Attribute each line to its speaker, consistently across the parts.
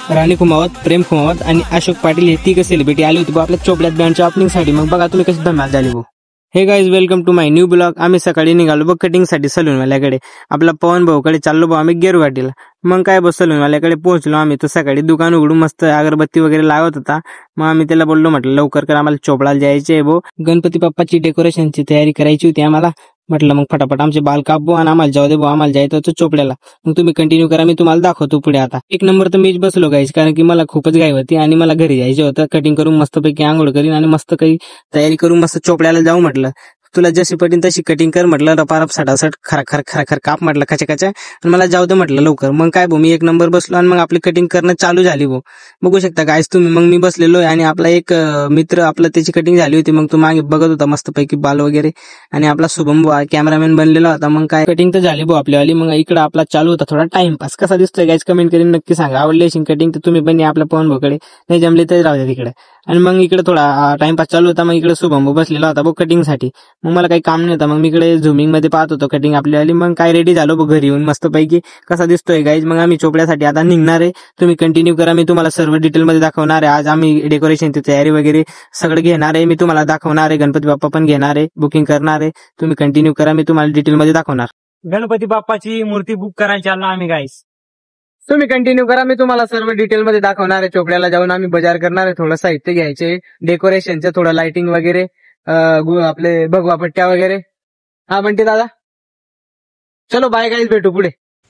Speaker 1: राणी कुमावत, प्रेम कुमावत आणि अशोक पाटील हे तिघ सेलिब्रिटी आले होते आपल्या चोपड्यात बँडच्या ओपनिंगसाठी। मग बघा तुम्ही कशी धमाल झाली भाऊ। Hey guys, welcome to my new blog. आम्ही सकाळी निघालो बघ कटिंगसाठी सलूनवाल्याकडे, आपला पवन भाऊकडे चाललो भाऊ आम्ही गेरुवाडीला। मग काय बस सलूनवाल्याकडे पोहोचलो आम्ही, तो सकाळी दुकान उघडून मस्त अगरबत्ती वगैरे लावत होता। मग आम्ही त्याला बोललो म्हटलं लवकर कर, आम्हाला चोपडाला जायचे आहे भाऊ, गणपती बाप्पाची डेकोरेशनची तयारी करायची होती आम्हाला। म्हटलं मग फटाफट आमचे बाल कापू आणि आम्हाला जाऊ दे भाऊ, आम्हाला जायचं होतं चोपड्याला। मग तुम्ही कंटिन्यू करा, मी तुम्हाला दाखवतो पुढे। आता एक नंबर तर मीच बसलो गाईज, कारण की मला खूपच घाई होती आणि मला घरी जायचं होतं। कटिंग करून मस्तपैकी आंघोळ करीन आणि मस्त काही तयारी करून मस्त चोपड्याला जाऊ म्हटलं। तुला जशी पटीन तशी कटिंग कर म्हटलं, रपारप सटासट खरा काप म्हटलं कचा आणि मला जाऊ दे म्हटलं लवकर। मग काय भाऊ मी एक नंबर बसलो आणि मग आपली कटिंग करणं चालू झाली भाऊ। बघू शकता गाईज तुम्ही, मग मी बसलेलो आहे आणि आपला एक मित्र आपला त्याची कटिंग झाली होती, मग तो मागे बघत होता मस्तपैकी बाल वगैरे, आणि आपला शुभम भाऊ कॅमेरामॅन बनलेला होता। मग काय कटिंग तर झाली भाऊ आपल्यावाली। मग इकडं आपला चालू होता थोडा टाइमपास। कसा दिसतोय गाईज कमेंट करून नक्की सांगा, आवडली असेल कटिंग तर तुम्ही पण या आपल्या पवन भाऊकडे, नाही जमले तर राहू द्या तिकडे। आणि मग इकडे थोडा टाइमपास चालू होता। मग इकडे शुभम भाऊ बसलेला होता भाऊ कटिंगसाठी। मग मला काही काम नव्हतं, मग मी इकडे झुमिंग मध्ये पाहत होतो कटिंग आपल्यावाली। मग काय रेडी झालो बघ घरी येऊन मस्तपैकी, कसा दिसतोय गाईज। मग आम्ही चोपड्यासाठी आता निघणार आहे, तुम्ही कंटिन्यू करा, मी तुम्हाला सर्व डिटेल मध्ये दाखवणार आहे। आज आम्ही डेकोरेशनची तयारी वगैरे सगळं घेणार आहे, मी तुम्हाला दाखवणार आहे। गणपती बाप्पा पण घेणार आहे, बुकिंग करणार आहे। तुम्ही कंटिन्यू करा, मी तुम्हाला डिटेल मध्ये दाखवणार।
Speaker 2: गणपती बाप्पाची मूर्ती बुक करायची आलो आम्ही गाईस,
Speaker 1: तुम्ही कंटिन्यू करा, मी तुम्हाला सर्व डिटेल मध्ये दाखवणार आहे। चोपड्याला जाऊन आम्ही बाजार करणार आहे, थोडं साहित्य घ्यायचे डेकोरेशनचं, थोडं लाइटिंग वगैरे, आपले भगवा पट्ट्या वगैरे। हा म्हणते दादा, चलो बाय गाईज, भेटू पुढे।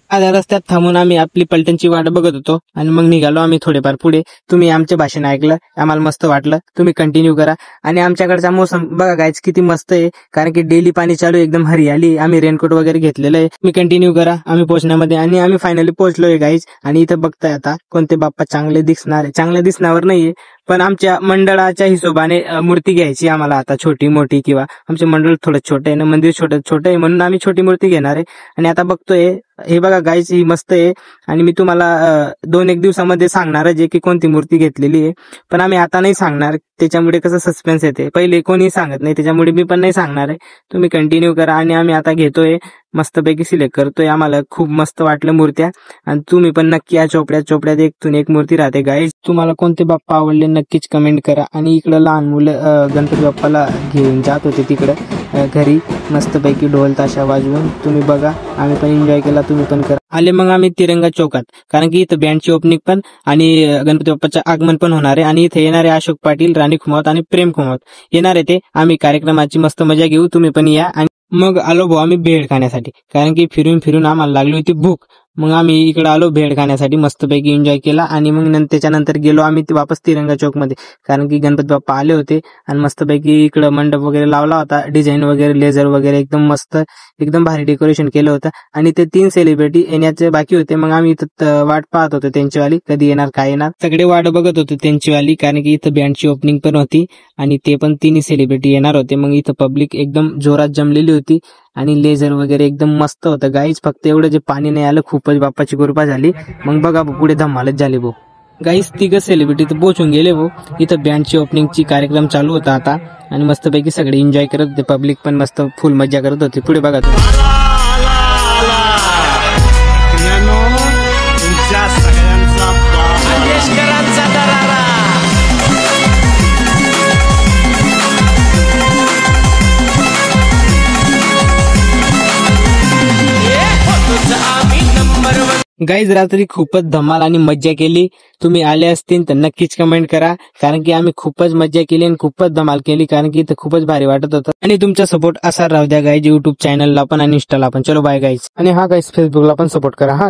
Speaker 1: आल्या रस्त्यात थांबून आम्ही आपली पलटणची वाट बघत होतो आणि मग निघालो आम्ही थोडेफार पुढे। तुम्ही आमचे भाषण ऐकलं, आम्हाला मस्त वाटलं, तुम्ही कंटिन्यू करा। आणि आमच्याकडचा मोसम बघा गाईज किती मस्त आहे, कारण की डेली पाणी चालू, एकदम हरियाली। आम्ही रेनकोट वगैरे घेतलेलं आहे, मी कंटिन्यू करा आम्ही पोहोचण्यामध्ये। आणि आम्ही फायनली पोहोचलोय गाईज। आणि इथं बघताय आता कोणते बाप्पा चांगले दिसणार आहे, चांगले दिसण्यावर नाहीये, पण आमच्या मंडळाच्या हिशोबाने मूर्ती घ्यायची आम्हाला आता, छोटी मोठी, किंवा आमचे मंडळ थोडं छोटं आहे ना, मंदिर छोटं आहे म्हणून आम्ही छोटी मूर्ती घेणार आहे। आणि आता बघतोय हे बघा गाईज, ही मस्त आहे आणि मी तुम्हाला 2-1 दिवसामध्ये सांगणार आहे की कोणती मूर्ती घेतलेली आहे, पण आम्ही आता नाही सांगणार, त्याच्यामुळे कसं सस्पेन्स येते, पहिले कोणी सांगत नाही, त्याच्यामुळे मी पण नाही सांगणार आहे। तुम्ही कंटिन्यू करा। आणि आम्ही आता घेतोय मस्तपैकी सिलेक्ट करतोय, आम्हाला खूप मस्त वाटलं मूर्त्या। आणि तुम्ही पण नक्की या चोपड्यात एकतून एक मूर्ती राहते गाईज। तुम्हाला कोणते बाप्पा आवडले नक्कीच कमेंट करा। आणि इकडं लहान मुलं गणपती बाप्पाला घेऊन जात होते तिकडं घरी, मस्तपैकी ढोल ताशा वाजवून। तुम्ही बघा, आम्ही पण एन्जॉय केला, तुम्ही पण करा। आले मग आम्ही तिरंगा चौकात, कारण की इथं बँडची ओपनिंग पण आणि गणपती बाप्पाचं आगमन पण होणार आहे। आणि इथे येणार आहे अशोक पाटील, राणी कुमावत आणि प्रेम कुमावत येणार आहे ते। आम्ही कार्यक्रमाची मस्त मजा घेऊ, तुम्ही पण या। आणि मग आलो भाऊ आम्ही भेळ खाण्यासाठी, कारण की फिरून आम्हाला लागली होती भूक। मग आम्ही इकडे आलो भेळ खाण्यासाठी, मस्तपैकी एन्जॉय केला। आणि मग त्याच्यानंतर गेलो आम्ही वापस तिरंगा चौक मध्ये, कारण की गणपती बाप्पा आले होते आणि मस्तपैकी इकडं मंडप वगैरे लावला होता, डिझाईन वगैरे, लेझर वगैरे, एकदम मस्त, एकदम भारी डेकोरेशन केलं होतं। आणि ते 3 सेलिब्रिटी येण्याचे बाकी होते, मग आम्ही इथं वाट पाहत होतो त्यांचीवाली, कधी येणार काय येणार, सगळे वाट बघत होते त्यांचीवाली, कारण की इथं बँडची ओपनिंग पण होती आणि ते पण 3 सेलिब्रिटी येणार होते। मग इथं पब्लिक एकदम जोरात जमलेली होती आणि लेझर वगैरे एकदम मस्त होतं गाईज। फक्त एवढं जे पाणी नाही आलं, खूपच बाप्पाची कृपा झाली। मग बघा पुढे धमालच झाली भाऊ। गाईज 3 सेलिब्रिटी तर पोहोचून गेले भाऊ, इथं बँडची ओपनिंगची कार्यक्रम चालू होता आता आणि मस्तपैकी सगळे एन्जॉय करत होते, पब्लिक पण मस्त फुल मजा करत होती। पुढे बघा तुम्ही। गाईज रात्री खूपच धमाल आणि मज्जा केली, तुम्ही आले असतील तर नक्कीच कमेंट करा, कारण की आम्ही खूपच मज्जा केली आणि खूपच धमाल केली, कारण की इथं खूपच भारी वाटत होतं। आणि तुमचा सपोर्ट असा राहू द्या गाईज, युट्यूब चॅनलला पण आणि इंस्टाला पण। चलो बाय गाईज। आणि हा गाईज फेसबुकला पण सपोर्ट करा हा।